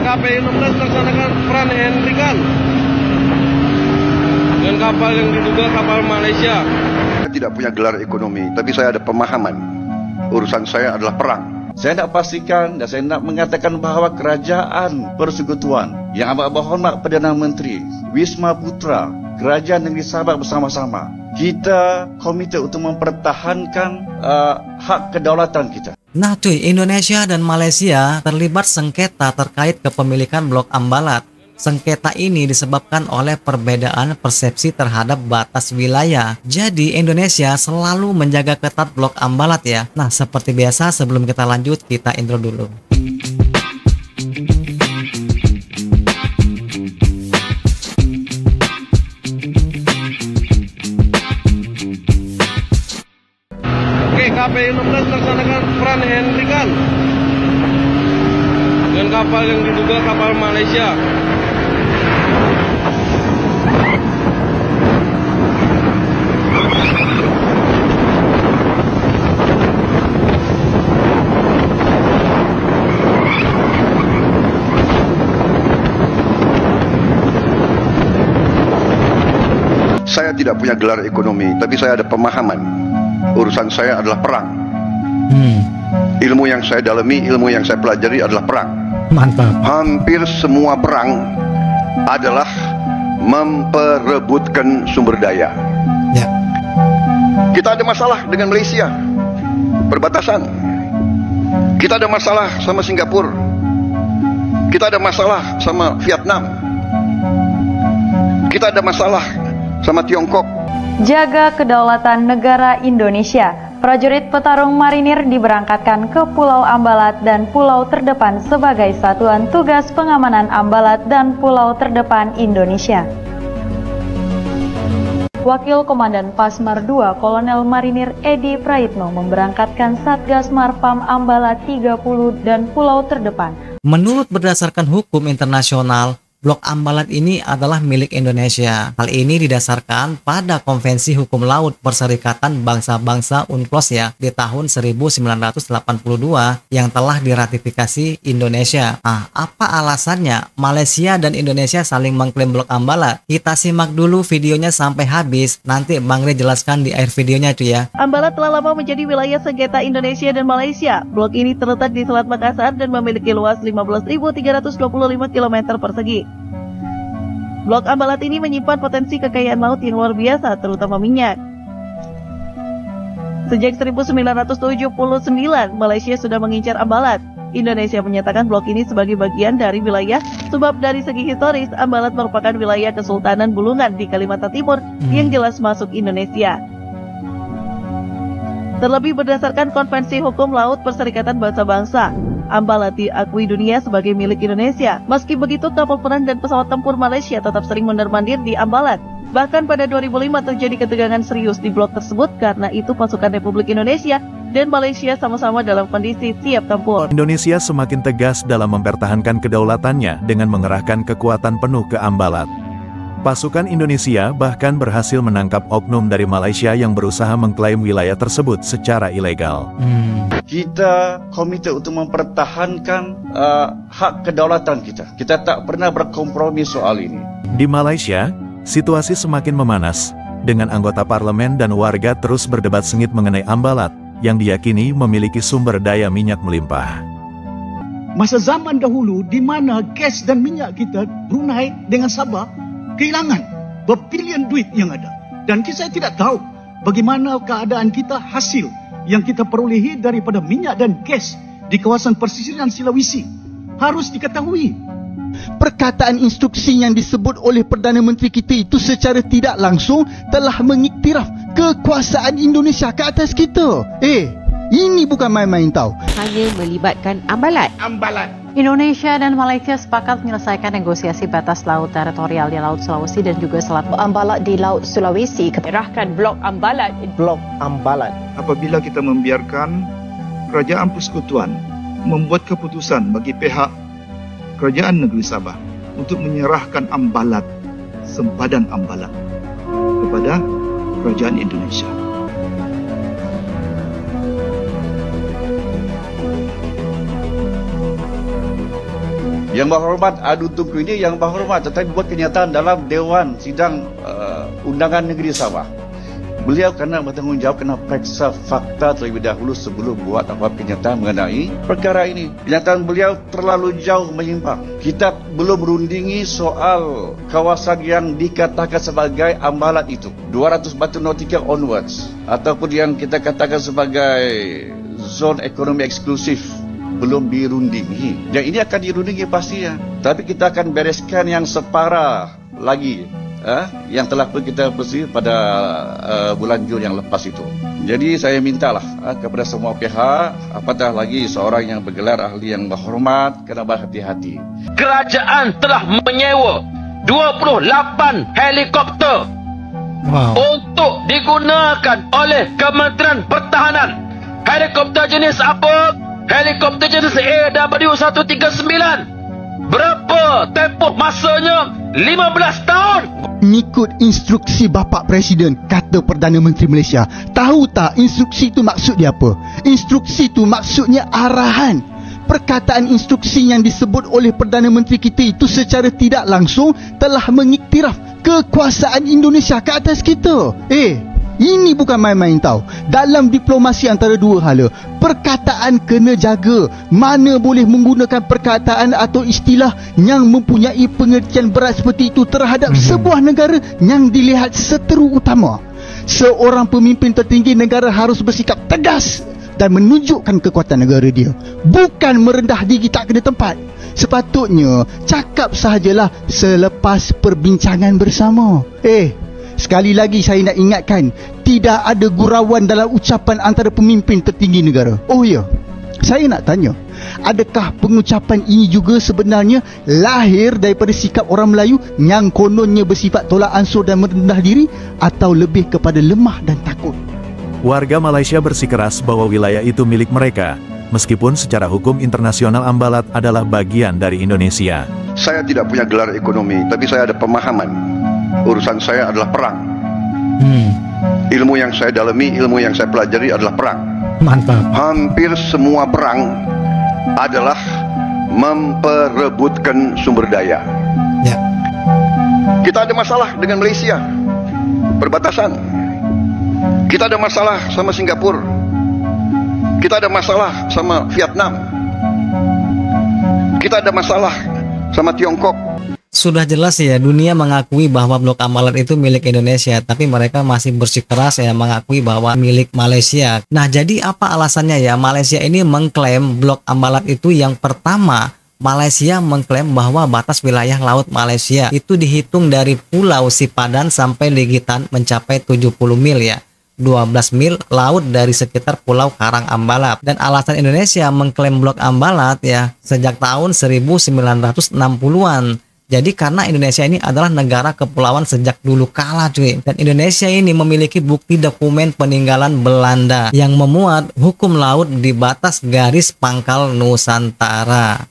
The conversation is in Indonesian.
KPI 16 melaksanakan peran Hendrikan dengan kapal yang diduga kapal Malaysia. Saya tidak punya gelar ekonomi, tapi saya ada pemahaman. Urusan saya adalah perang. Saya nak pastikan dan saya nak mengatakan bahawa kerajaan persekutuan yang amat berhormat Perdana Menteri Wisma Putra, Kerajaan Negeri Sabah bersama-sama, kita komit untuk mempertahankan hak kedaulatan kita. Nah cuy, Indonesia dan Malaysia terlibat sengketa terkait kepemilikan Blok Ambalat. Sengketa ini disebabkan oleh perbedaan persepsi terhadap batas wilayah. Jadi Indonesia selalu menjaga ketat Blok Ambalat ya. Nah seperti biasa sebelum kita lanjut, kita intro dulu. Oke, KPI 16 melaksanakan peran Hendrikan dengan kapal yang diduga kapal Malaysia. Saya tidak punya gelar ekonomi, tapi saya ada pemahaman. Urusan saya adalah perang. Ilmu yang saya dalami, ilmu yang saya pelajari adalah perang. Mantap. Hampir semua perang adalah memperebutkan sumber daya. Ya. Kita ada masalah dengan Malaysia, perbatasan. Kita ada masalah sama Singapura. Kita ada masalah sama Vietnam. Kita ada masalah sama Tiongkok. Jaga kedaulatan negara Indonesia. Prajurit petarung marinir diberangkatkan ke Pulau Ambalat dan Pulau Terdepan sebagai satuan tugas pengamanan Ambalat dan Pulau Terdepan Indonesia. Wakil Komandan Pasmar II Kolonel Marinir Edi Praitno memberangkatkan Satgas Marpam Ambalat 30 dan Pulau Terdepan. Menurut berdasarkan hukum internasional, Blok Ambalat ini adalah milik Indonesia. Hal ini didasarkan pada Konvensi Hukum Laut Perserikatan Bangsa-Bangsa UNCLOS ya di tahun 1982 yang telah diratifikasi Indonesia. Nah, apa alasannya Malaysia dan Indonesia saling mengklaim Blok Ambalat? Kita simak dulu videonya sampai habis. Nanti Bang Re jelaskan di akhir videonya tuh ya. Ambalat telah lama menjadi wilayah sengketa Indonesia dan Malaysia. Blok ini terletak di Selat Makassar dan memiliki luas 15.325 km persegi. Blok Ambalat ini menyimpan potensi kekayaan laut yang luar biasa, terutama minyak. Sejak 1979, Malaysia sudah mengincar Ambalat. Indonesia menyatakan blok ini sebagai bagian dari wilayah, sebab dari segi historis, Ambalat merupakan wilayah Kesultanan Bulungan di Kalimantan Timur yang jelas masuk Indonesia. Terlebih berdasarkan Konvensi Hukum Laut Perserikatan Bangsa-Bangsa, Ambalat diakui dunia sebagai milik Indonesia. Meski begitu, kapal perang dan pesawat tempur Malaysia tetap sering mondar-mandir di Ambalat. Bahkan pada 2005 terjadi ketegangan serius di blok tersebut karena itu pasukan Republik Indonesia dan Malaysia sama-sama dalam kondisi siap tempur. Indonesia semakin tegas dalam mempertahankan kedaulatannya dengan mengerahkan kekuatan penuh ke Ambalat. Pasukan Indonesia bahkan berhasil menangkap oknum dari Malaysia yang berusaha mengklaim wilayah tersebut secara ilegal. Kita komit untuk mempertahankan hak kedaulatan kita. Kita tak pernah berkompromi soal ini. Di Malaysia, situasi semakin memanas, dengan anggota parlemen dan warga terus berdebat sengit mengenai Ambalat, yang diyakini memiliki sumber daya minyak melimpah. Masa zaman dahulu di mana gas dan minyak kita, Brunei dengan Sabah, kehilangan berbilion duit yang ada. Dan saya tidak tahu bagaimana keadaan kita hasil yang kita perolehi daripada minyak dan gas di kawasan pesisiran Sulawesi. Harus diketahui. Perkataan instruksi yang disebut oleh Perdana Menteri kita itu secara tidak langsung telah mengiktiraf kekuasaan Indonesia ke atas kita. Ini bukan main-main tahu. Hanya melibatkan Ambalat. Indonesia dan Malaysia sepakat menyelesaikan negosiasi batas laut teritorial di Laut Sulawesi dan juga Selat Ambalat di Laut Sulawesi. Kerahkan Blok Ambalat. Apabila kita membiarkan kerajaan persekutuan membuat keputusan bagi pihak kerajaan negeri Sabah untuk menyerahkan Ambalat, sempadan Ambalat kepada kerajaan Indonesia. Yang berhormat Adu Tunku ini yang berhormat tetapi buat kenyataan dalam Dewan Sidang Undangan Negeri Sabah. Beliau kena bertanggungjawab, kena periksa fakta terlebih dahulu sebelum buat apa kenyataan mengenai perkara ini. Kenyataan beliau terlalu jauh menyimpang. Kita belum merundingi soal kawasan yang dikatakan sebagai ambalat itu, 200 batu nautikal onwards, ataupun yang kita katakan sebagai zon ekonomi eksklusif, belum dirundingi. Yang ini akan dirundingi pastinya. Tapi kita akan bereskan yang separah lagi, yang telah kita bersih pada bulan Jun yang lepas itu. Jadi saya mintalah kepada semua pihak, apatah lagi seorang yang bergelar ahli yang berhormat, kena berhati-hati. Kerajaan telah menyewa 28 helikopter untuk digunakan oleh Kementerian Pertahanan. Helikopter jenis apa? Helikopter jenis AW139. Berapa tempoh masanya? 15 tahun. Mengikut instruksi Bapak Presiden, kata Perdana Menteri Malaysia. Tahu tak instruksi itu maksud dia apa? Instruksi itu maksudnya arahan. Perkataan instruksi yang disebut oleh Perdana Menteri kita itu secara tidak langsung telah mengiktiraf kekuasaan Indonesia ke atas kita. Ini bukan main-main tau. Dalam diplomasi antara dua hala, perkataan kena jaga. Mana boleh menggunakan perkataan atau istilah yang mempunyai pengertian berat seperti itu terhadap sebuah negara yang dilihat seteru utama. Seorang pemimpin tertinggi negara harus bersikap tegas dan menunjukkan kekuatan negara dia, bukan merendah diri tak kena tempat. Sepatutnya cakap sahajalah selepas perbincangan bersama. Sekali lagi saya nak ingatkan, tidak ada gurauan dalam ucapan antara pemimpin tertinggi negara. Oh ya, saya nak tanya, adakah pengucapan ini juga sebenarnya lahir daripada sikap orang Melayu yang kononnya bersifat tolak ansur dan merendah diri, atau lebih kepada lemah dan takut? Warga Malaysia bersikeras bahwa wilayah itu milik mereka, meskipun secara hukum internasional Ambalat adalah bagian dari Indonesia. Saya tidak punya gelar ekonomi, tapi saya ada pemahaman. Urusan saya adalah perang. Ilmu yang saya dalami, ilmu yang saya pelajari adalah perang. Mantap. Hampir semua perang adalah memperebutkan sumber daya. Ya. Kita ada masalah dengan Malaysia, perbatasan. Kita ada masalah sama Singapura. Kita ada masalah sama Vietnam. Kita ada masalah sama Tiongkok. Sudah jelas ya, dunia mengakui bahwa Blok Ambalat itu milik Indonesia, tapi mereka masih bersikeras ya mengakui bahwa milik Malaysia. Nah, jadi apa alasannya ya Malaysia ini mengklaim Blok Ambalat itu? Yang pertama, Malaysia mengklaim bahwa batas wilayah laut Malaysia itu dihitung dari Pulau Sipadan sampai Ligitan mencapai 70 mil ya. 12 mil laut dari sekitar Pulau Karang Ambalat. Dan alasan Indonesia mengklaim Blok Ambalat ya sejak tahun 1960-an. Jadi karena Indonesia ini adalah negara kepulauan sejak dulu kala cuy. Dan Indonesia ini memiliki bukti dokumen peninggalan Belanda yang memuat hukum laut di batas garis pangkal Nusantara.